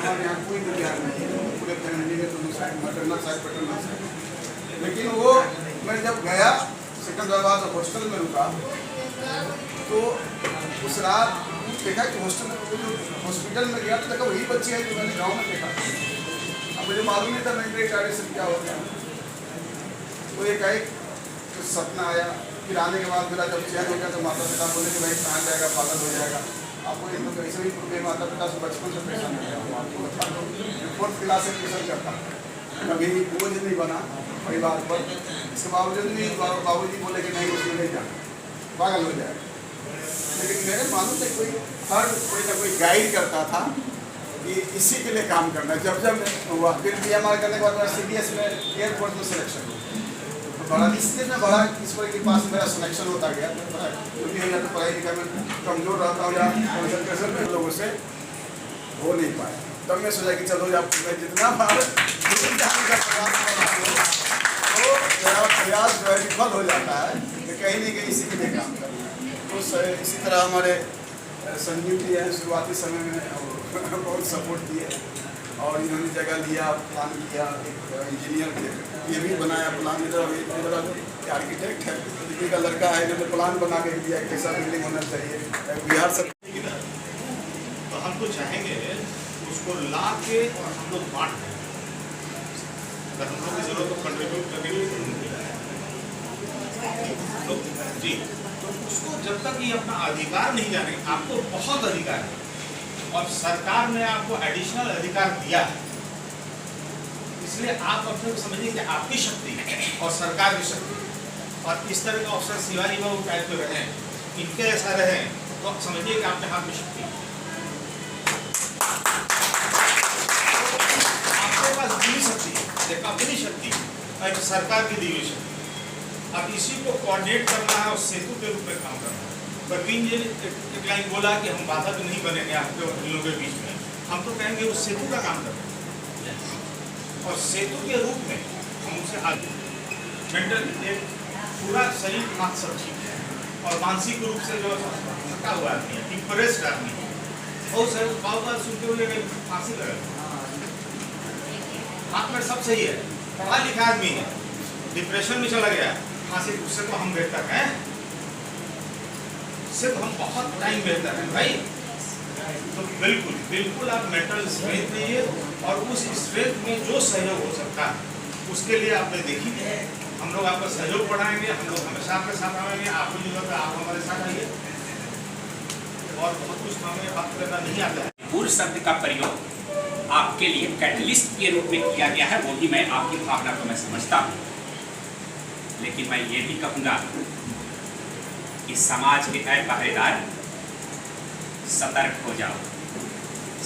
हमारे यहाँ कोई भी बिहार नहीं है, पूरे फैमिली में दोनों side maternal side paternal side. लेकिन वो मैं जब गया सिकंदराबाद हॉस्टल में रुका तो उस रात देखा कि हॉस्पिटल में गया तो देखा वही बच्ची है जो मैंने गाँव में देखा। अब मुझे मालूम नहीं था मेंटल रिटार्डेशन क्या होता है। तो एक सपना आया, फिर आने के बाद मेरा जब चैन हो गया तो माता पिता बोले कि भाई कहाँ जाएगा, पागल हो जाएगा, आपको इन लोग ऐसे भी मेरे माता पिता से बचपन से परेशान हो गया। आपको बता दो मैं 4th क्लास से ट्यूशन करता, कभी बोझ नहीं बना परिवार पर। इसके बावजूद भी बाबूजी बोले कि नहीं उसमें नहीं जाना, पागल हो जाएगा। लेकिन मेरे मालूम से कोई ना कोई गाइड करता था कि इसी के लिए काम करना है। जब हुआ फिर BMR करने के बाद CDS में एयरफोर्स में सिलेक्शन हुआ तो बड़ा इसलिए मैं बड़ा ईश्वर के पास मेरा सिलेक्शन होता गया। क्योंकि या तो पढ़ाई लिखाई में कमज़ोर रहता हूँ या कंसंट्रेशन में लोगों से हो नहीं पाया। तब मैं सोचा कि चलो जब मैं जितना तो मेरा प्रयास जो है विफल हो जाता है कि कहीं नहीं कहीं इसी के लिए काम करना है। तो इसी तरह हमारे संजीव जी हैं, शुरुआती समय में बहुत सपोर्ट किए और इन्होंने जगह लिया, प्लान किया। एक इंजीनियर थे, ये भी बनाया प्लान। इधर आर्किटेक्ट है, दिल्ली का लड़का है, इन्होंने प्लान बना के दिया कैसा बिल्डिंग होना चाहिए बिहार सब। तो हम तो चाहेंगे उसको ला के और हम लोग बांट दें। अगर हम लोग की जरूरत तो कंट्रीब्यूट करके तो जी, तो उसको जब तक ये अपना अधिकार नहीं जाने, आपको बहुत अधिकार है और सरकार ने आपको एडिशनल अधिकार दिया है, इसलिए आप अपने को समझिए कि आपकी शक्ति और सरकार की शक्ति। और इस तरह का अफसर शिवाजी बाबू टाइप के रहे, इनके ऐसा रहे तो समझिए कि आपके हाथ में शक्ति है। आपके पास दी शक्ति है, एक अपनी शक्ति है, एक सरकार की दी हुई शक्ति। अब इसी को कोऑर्डिनेट करना है और सेतु के रूप में काम करना है। परवीन जी ने एक लाइन बोला कि हम बाधा तो नहीं बनेंगे आपके और लोगों के बीच में, हम तो कहेंगे उस सेतु का काम करें और सेतु के रूप में हम उसे आगे मेंटल एक पूरा शरीर हाथ सब ठीक है और मानसिक रूप से जो थका हुआ आदमी है, डिप्रेस्ड आदमी है, बहुत सारे बार सुनते हुए फांसी लगा, हाथ में सब सही है, पढ़ा लिखा आदमी है, डिप्रेशन में चला गया, फांसी। उससे तो हम बेहतर हैं, उससे तो हम बहुत टाइम बेहतर हैं भाई। तो बिल्कुल बिल्कुल आप मेंटल स्ट्रेंथ लीजिए और उस स्ट्रेंथ में जो सहयोग हो सकता है उसके लिए आपने देखी है, हम लोग आपका सहयोग बढ़ाएंगे, हम लोग हमेशा आपके साथ आएंगे, आपको जरूरत है आप हमारे साथ आइए। और बहुत कुछ हमें बात करना नहीं आता है। पूर्व शब्द का प्रयोग आपके लिए कैटलिस्ट के रूप में किया गया है, वो भी मैं आपकी भावना को मैं समझता हूँ। लेकिन मैं ये भी कहूँगा कि समाज के नए पहरेदार सतर्क हो जाओ।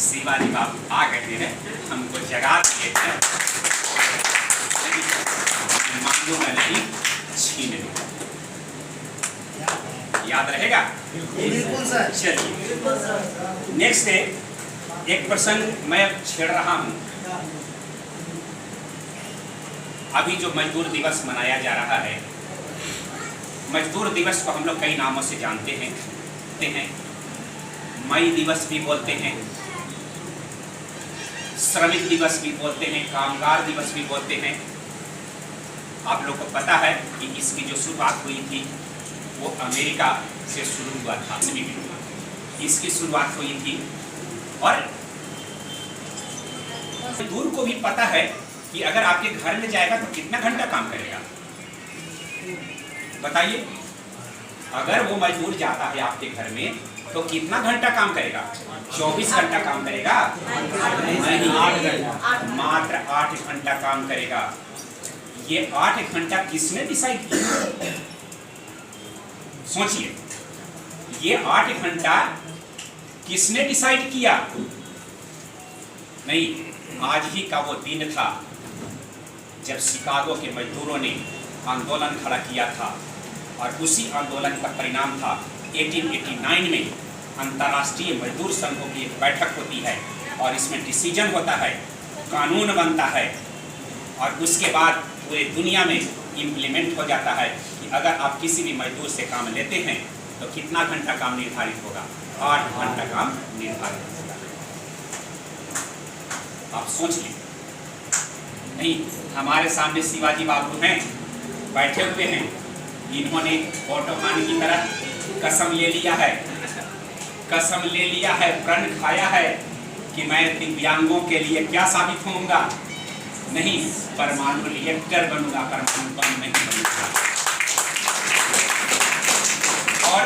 शिवाजी बाबू आ गए हैं, हमको जगा दिए हैं, मांगो में नहीं छीन लो। याद रहेगा? बिल्कुल सर। चलिए नेक्स्ट है एक प्रश्न मैं छेड़ रहा हूँ। अभी जो मजदूर दिवस मनाया जा रहा है, मजदूर दिवस को हम लोग कई नामों से जानते हैं। मई दिवस भी बोलते हैं, श्रमिक दिवस भी बोलते हैं, कामगार दिवस भी बोलते हैं। आप लोग को पता है कि इसकी जो शुरुआत हुई थी वो अमेरिका से शुरू हुआ था। इसकी शुरुआत हुई थी और मजदूर को भी पता है कि अगर आपके घर में जाएगा तो कितना घंटा काम करेगा, बताइए। अगर वो मजदूर जाता है आपके घर में तो कितना घंटा काम करेगा? 24 घंटा काम करेगा? नहीं, 8 घंटा, मात्र 8 घंटा काम करेगा। ये 8 घंटा किसने डिसाइड किया? सोचिए, ये 8 घंटा किसने डिसाइड किया? नहीं, आज ही का वो दिन था जब शिकागो के मजदूरों ने आंदोलन खड़ा किया था और उसी आंदोलन का परिणाम था 1889 में अंतर्राष्ट्रीय मजदूर संघों की एक बैठक होती है और इसमें डिसीजन होता है, कानून बनता है और उसके बाद पूरे दुनिया में इम्प्लीमेंट हो जाता है कि अगर आप किसी भी मजदूर से काम लेते हैं तो कितना घंटा काम निर्धारित होगा? 8 घंटा काम निर्धारित होगा। आप सोच लें। नहीं, हमारे सामने शिवाजी बाबू हैं, बैठे हुए हैं, इन्होंने ऑटो खाने की तरह कसम ले लिया है, कसम ले लिया है, प्रण खाया है कि मैं दिव्यांगों के लिए क्या साबित होऊंगा? नहीं, परमाणु रिएक्टर बनूंगा, परमाणु बम नहीं बनूंगा। और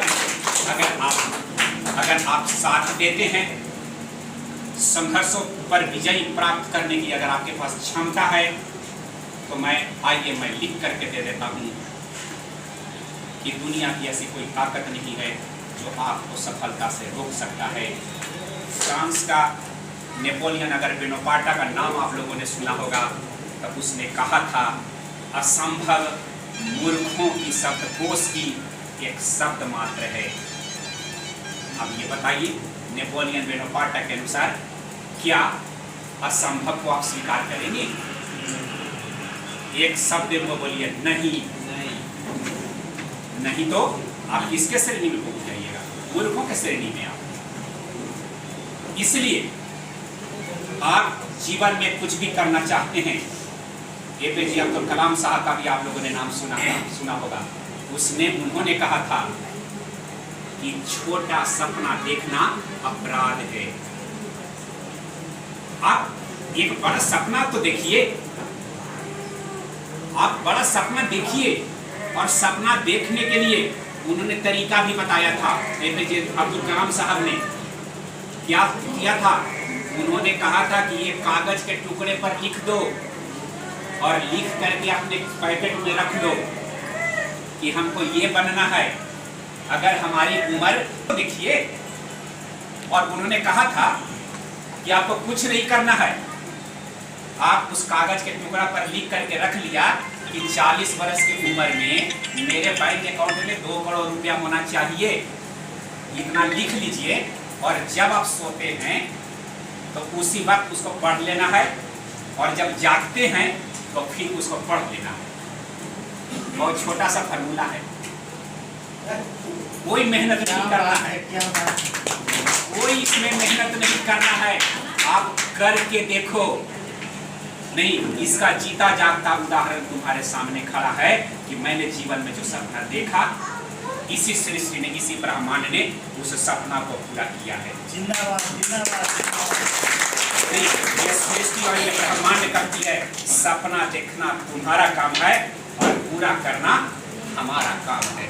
अगर आप साथ देते हैं, संघर्षों पर विजय प्राप्त करने की अगर आपके पास क्षमता है, तो मैं लिख करके दे देता हूं कि दुनिया की ऐसी कोई ताकत नहीं है जो आपको सफलता से रोक सकता है। फ्रांस का नेपोलियन अगर बोनापार्ट का नाम आप लोगों ने सुना होगा, तब उसने कहा था, असंभव मूर्खों की शब्दकोश की एक शब्द मात्र है। अब ये बताइए, नेपोलियन बोनापार्ट के अनुसार क्या असंभव को आप स्वीकार करेंगे? एक शब्द में बोलिए नहीं, नहीं तो आप किसके श्रेणी में पहुंच जाइएगा? मूर्खों के श्रेणी में आप। इसलिए आप जीवन में कुछ भी करना चाहते हैं, APJ अब्दुल कलाम साहब का भी आप लोगों ने नाम सुना होगा। उन्होंने कहा था कि छोटा सपना देखना अपराध है। आप एक बड़ा सपना तो देखिए, आप बड़ा सपना देखिए, और सपना देखने के लिए उन्होंने तरीका भी बताया था। APJ अब्दुल कलाम साहब ने क्या किया था? उन्होंने कहा था कि ये कागज के टुकड़े पर लिख दो और लिख करके अपने पैकेट में रख दो कि हमको ये बनना है। अगर हमारी उम्र देखिए, और उन्होंने कहा था कि आपको कुछ नहीं करना है, आप उस कागज के टुकड़ा पर लिख करके रख लिया कि 40 वर्ष की उम्र में मेरे बैंक अकाउंट में 2 करोड़ रुपया होना चाहिए, इतना लिख लीजिए, और जब आप सोते हैं तो उसी वक्त उसको पढ़ लेना है, और जब जागते हैं तो फिर उसको पढ़ लेना है। बहुत छोटा सा फॉर्मूला है, कोई मेहनत नहीं करना है, कोई इसमें मेहनत नहीं करना है, आप करके देखो। नहीं, इसका जीता जागता उदाहरण तुम्हारे सामने खड़ा है कि मैंने जीवन में जो सपना देखा, इसी सृष्टि ने, इसी ब्रह्मांड ने उस सपना को पूरा किया है। जिंदाबाद, जिंदाबाद। ये सृष्टि और ये ब्रह्मांड करती है, सपना देखना तुम्हारा काम है और पूरा करना हमारा काम है।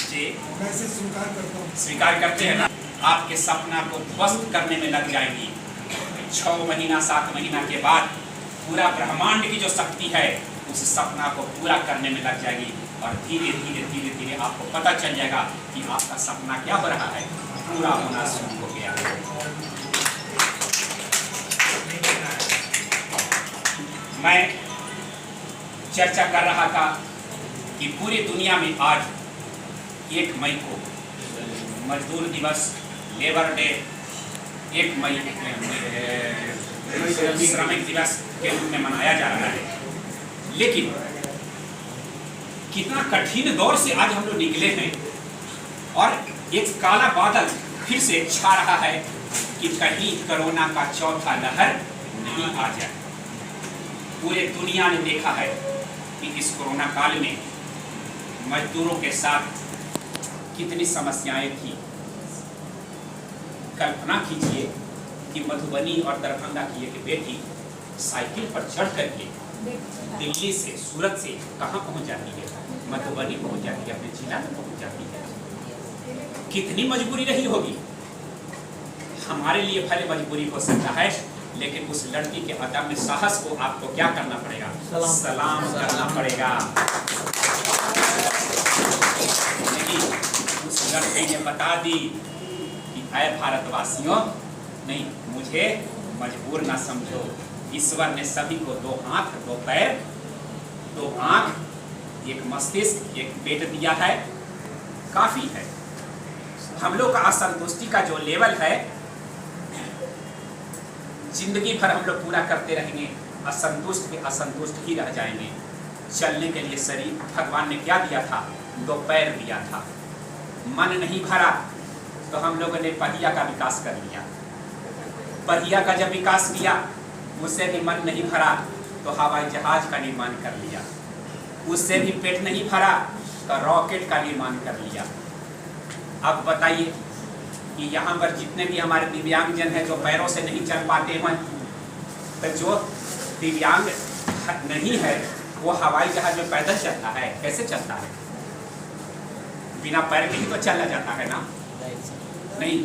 जी, स्वीकार करते हैं ना? आपके सपना को ध्वस्त करने में लग जाएंगी 6 महीना 7 महीना के बाद पूरा ब्रह्मांड की जो शक्ति है उस सपना को पूरा करने में लग जाएगी, और धीरे धीरे धीरे धीरे आपको पता चल जाएगा कि आपका सपना क्या हो रहा है, पूरा होना शुरू हो गया है। मैं चर्चा कर रहा था कि पूरी दुनिया में आज 1 मई को मजदूर दिवस, लेबर डे, 1 मई श्रमिक दिवस के रूप में मनाया जा रहा है। लेकिन कितना कठिन दौर से आज हम लोग निकले हैं, और एक काला बादल फिर से छा रहा है कि कहीं कोरोना का चौथा लहर नहीं आ जाए। पूरे दुनिया ने देखा है कि इस कोरोना काल में मजदूरों के साथ कितनी समस्याएं थी। कल्पना कीजिए कि मधुबनी और दरभंगा की एक बेटी साइकिल पर चढ़ करके दिल्ली से, सूरत से कहाँ पहुँच जाती है? मधुबनी पहुँच जाती है, अपने जिला में पहुँच जाती है। कितनी मजबूरी रही होगी। हमारे लिए भले मजबूरी हो सकता है, लेकिन उस लड़की के अदम्य साहस को आपको क्या करना पड़ेगा? सलाम करना पड़ेगा। उस लड़की ने बता दी कि ऐ भारतवासियों, नहीं, मुझे मजबूर ना समझो। ईश्वर ने सभी को 2 हाथ, 2 पैर, 2 आंख, एक मस्तिष्क, एक पेट दिया है, काफी है। हम लोग का असंतुष्टि का जो लेवल है, जिंदगी भर हम लोग पूरा करते रहेंगे, असंतुष्ट पे असंतुष्ट ही रह जाएंगे। चलने के लिए शरीर भगवान ने क्या दिया था? 2 पैर दिया था। मन नहीं भरा तो हम लोगों ने पहिया का विकास कर लिया। पहिया का जब विकास किया उससे भी मन नहीं भरा तो हवाई जहाज का निर्माण कर लिया, उससे भी पेट नहीं भरा तो रॉकेट का निर्माण कर लिया। अब बताइए कि यहाँ पर जितने भी हमारे दिव्यांगजन हैं जो पैरों से नहीं चल पाते हैं, तो जो दिव्यांग नहीं है वो हवाई जहाज में पैदल चलता है, कैसे चलता है? बिना पैर के ही तो चला जाता है ना। नहीं,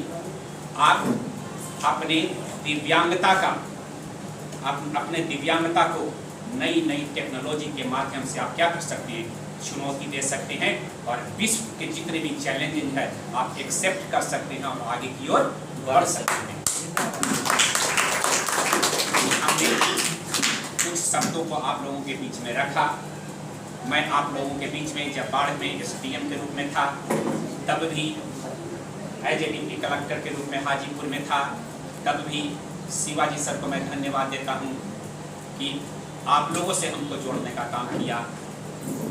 आप अपने दिव्यांगता को नई नई टेक्नोलॉजी के माध्यम से आप क्या कर सकते हैं, चुनौती दे सकते हैं और विश्व के जितने भी चैलेंजेस हैं आप एक्सेप्ट कर सकते हैं और आगे की ओर बढ़ सकते हैं। हमने कुछ शब्दों को आप लोगों के बीच में रखा। मैं आप लोगों के बीच में जब बाढ़ में SDM के रूप में था, तब भी एज ए डिप्टी कलेक्टर के रूप में हाजीपुर में था, तब भी शिवाजी सर को मैं धन्यवाद देता हूँ कि आप लोगों से हमको जोड़ने का काम किया।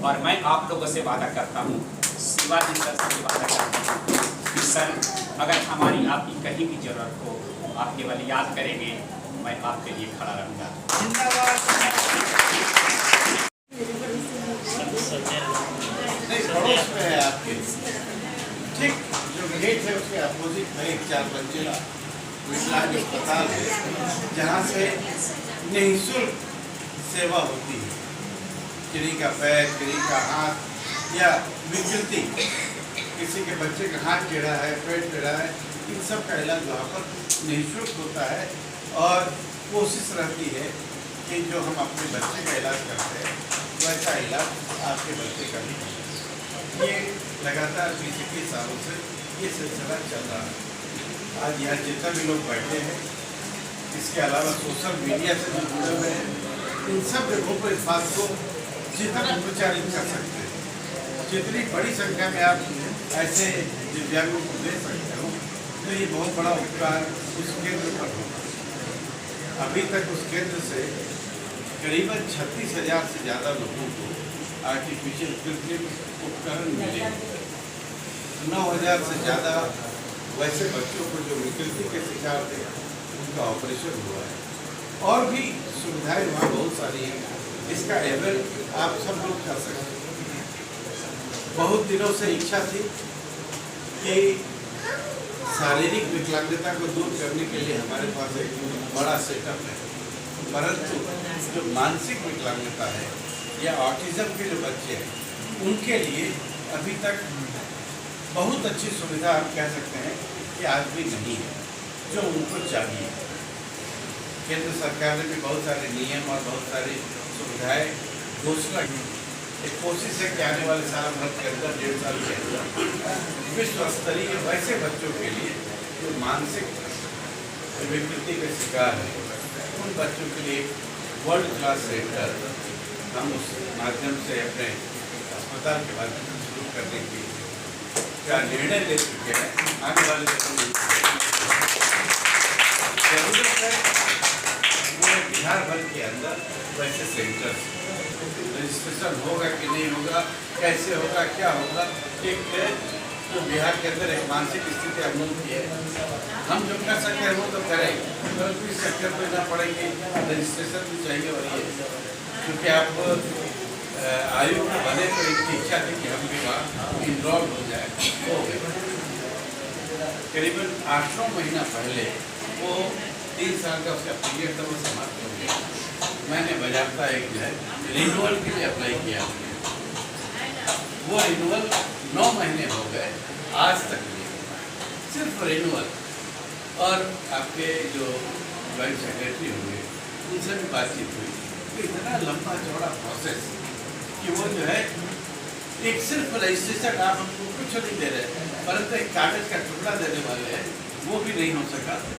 और मैं आप लोगों से वादा करता हूँ, शिवाजी सर से वादा करता हूँ कि सर अगर हमारी आपकी कहीं भी जरूरत हो आप केवल याद करेंगे, मैं आपके लिए खड़ा रहूँगा। नहीं, पड़ोस में है आपके, ठीक जो गेट है उसके अपोजिट में एक 4 मंजिला विकलांग अस्पताल है, जहाँ से निःशुल्क सेवा होती है। किसी का पैर, किसी का हाथ या विकृति, किसी के बच्चे का हाथ टेढ़ा है, पेट टेढ़ा है, इन सब का इलाज वहाँ पर निःशुल्क होता है। और कोशिश रहती है कि जो हम अपने बच्चे का इलाज करते हैं वैसा इलाज आपके बच्चे का भी हो। ये लगातार 20-21 सालों से ये सिलसिला चल रहा है। आज यहाँ जितना भी लोग बैठे हैं, इसके अलावा सोशल मीडिया से जो जुड़े हुए हैं, इन सब जगहों पर इस बात को जितना प्रचारित कर सकते हैं, जितनी बड़ी संख्या में आप ऐसे दिव्यांगों को दे सकते हो, तो ये बहुत बड़ा उपकार उस केंद्र पर होगा। अभी तक उस केंद्र से करीबन 36,000 से ज़्यादा लोगों को आर्टिफिशियल कृत्रिम उपकरण मिले। 9,000 से ज़्यादा वैसे बच्चों को जो विकृति के शिकार थे उनका ऑपरेशन हुआ है। और भी सुविधाएं वहाँ बहुत सारी हैं, इसका एवल आप सब लोग कर सकते हैं। बहुत दिनों से इच्छा थी कि शारीरिक विकलांगता को दूर करने के लिए हमारे पास एक बड़ा सेटअप है, परंतु जो मानसिक विकलांगता है या ऑटिज्म के जो बच्चे हैं उनके लिए अभी तक बहुत अच्छी सुविधा आप कह सकते हैं कि आज भी नहीं है जो उनको चाहिए। केंद्र सरकार ने भी बहुत सारे नियम और बहुत सारी सुविधाएं घोषणा की। एक कोशिश है कि आने वाले साल भर के अंदर 1.5 साल के अंदर विश्व स्तरीय वैसे बच्चों के लिए जो मानसिक विकृति के शिकार हैं उन बच्चों के लिए वर्ल्ड क्लास सेंटर हम उस माध्यम से अपने अस्पताल के माध्यम से शुरू करने की का निर्णय ले चुके हैं। आने वाले दिनों में जरूरत है पूरे बिहार भर के अंदर वैसे सेंटर्स। रजिस्ट्रेशन होगा कि नहीं होगा, कैसे होगा, क्या होगा, एक जो बिहार के अंदर एक मानसिक स्थिति अमूल की है, हम जो कर सकते हैं वो तो करेंगे, परंतु इस सेक्टर पर ना पड़ेंगे रजिस्ट्रेशन भी चाहिए। और ये क्योंकि आप आयु में बने तो इनकी इच्छा थी कि हम भी वहाँ इन्वॉल्व हो जाए, हो गए। करीबन 8 महीना पहले वो 3 साल का उसका पीरियड था, वो समाप्त हो गया। मैंने बजाता एक जो है रिन्यूअल के लिए अप्लाई किया, वो रिन्यूअल 9 महीने हो गए आज तक नहीं, सिर्फ रिन्यूअल। और आपके जो जॉइंट सेक्रेटरी होंगे उनसे भी बातचीत हुई, तो इतना लंबा चौड़ा प्रोसेस कि वो जो है एक सिर्फ रजिस्ट्रेशन आप हमको कुछ नहीं दे रहे, परंतु एक कागज का टुकड़ा देने वाले हैं, वो भी नहीं हो सका।